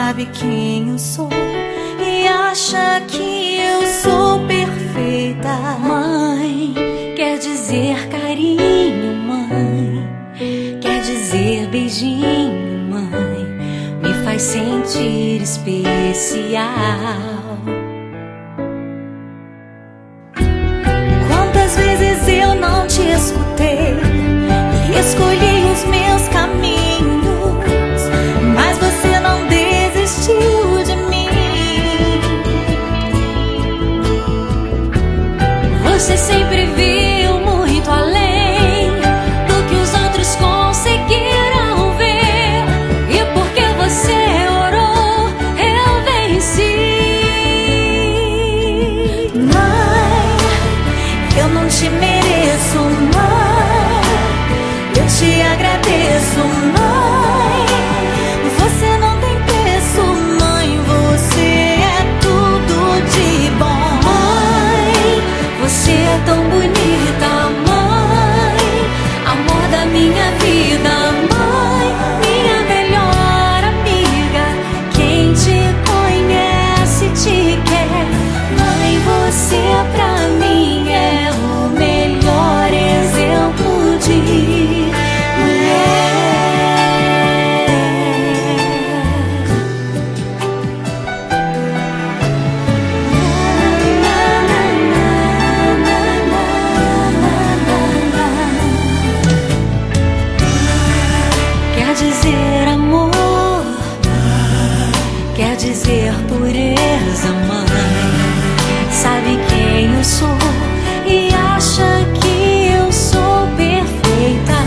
sabe quem eu sou e acha que eu sou perfeita. Mãe, quer dizer carinho, mãe, quer dizer beijinho, mãe, me faz sentir especial. Quantas vezes eu não te escutei e escolhi os meus caminhos, mas você não desistiu de mim. Você sempre viu muito além do que os outros conseguiram ver, e porque você orou, eu venci. Mãe, eu não te mereço, mãe, eu te agradeço, mãe, você não tem preço, mãe, você é tudo de bom. Mãe, você é tão bonita, mãe, amor da minha vida, mãe, minha melhor amiga, quem te conhece te quer. Mãe, você pra mim é o melhor exemplo de mulher. Quer dizer amor, quer dizer pureza, mãe, sabe quem eu sou e acha que eu sou perfeita.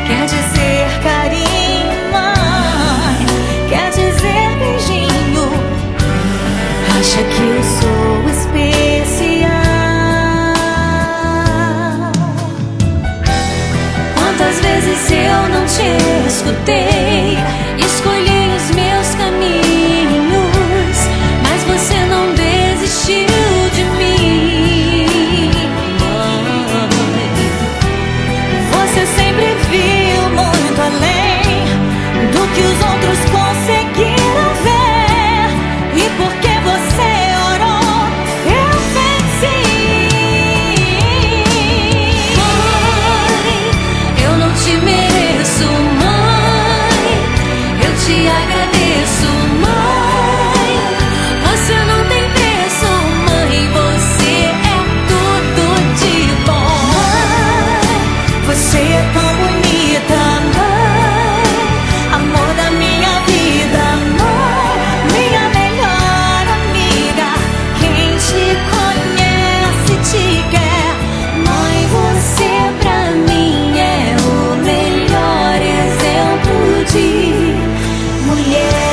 Quer dizer carinho, mãe, quer dizer beijinho, acha que eu sou especial. Quantas vezes eu não te escutei, escolhi os meus caminhos, mas você não desistiu de mim. Você sempre viu muito além do que os outros conseguiram ver, e porque você orou, eu venci. Mãe, eu não te mereço, mãe, eu te agradeço, mãe, você não tem preço, mãe, você é tudo de bom. Mãe, você é tão bonita, mãe, amor da minha vida, mãe, minha melhor amiga, quem te conhece te quer. Mãe, você pra mim é o melhor exemplo de mulher.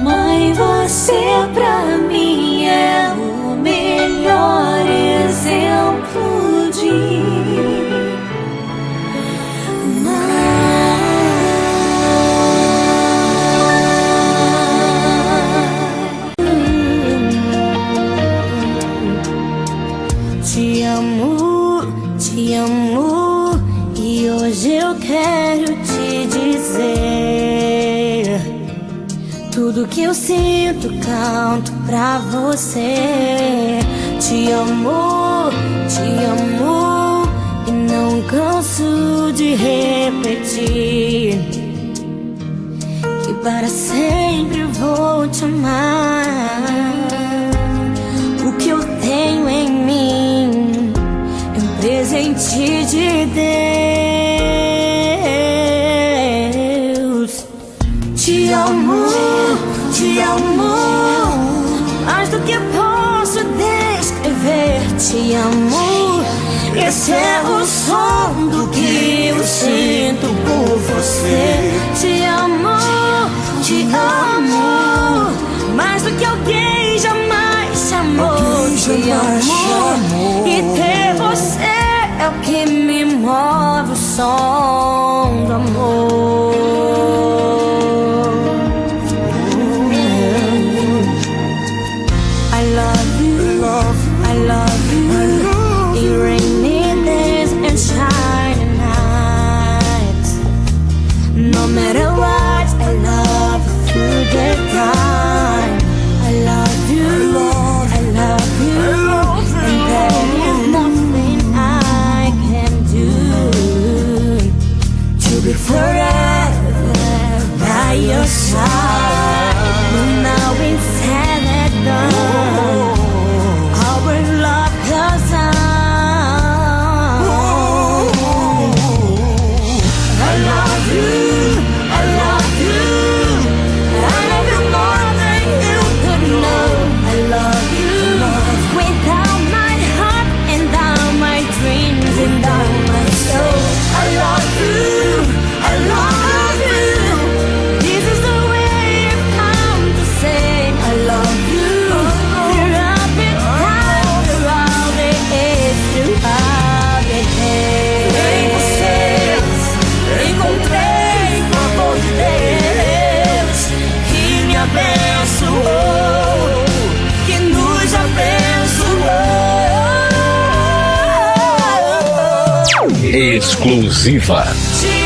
Mãe, você pra mim é o melhor exemplo de te amo, e hoje eu quero te dizer tudo que eu sinto, canto pra você. Te amo, e não canso de repetir que para sempre vou te amar. O que eu tenho em mim é um presente de Deus. Te amo, mais do que posso descrever. Te amo, esse é o som do que eu sinto por você. Te amo, mais do que alguém jamais te amou. Te amo, e ter você é o que me move, o som do amor. I love you, I love you, in rainy days and Exclusiva. Te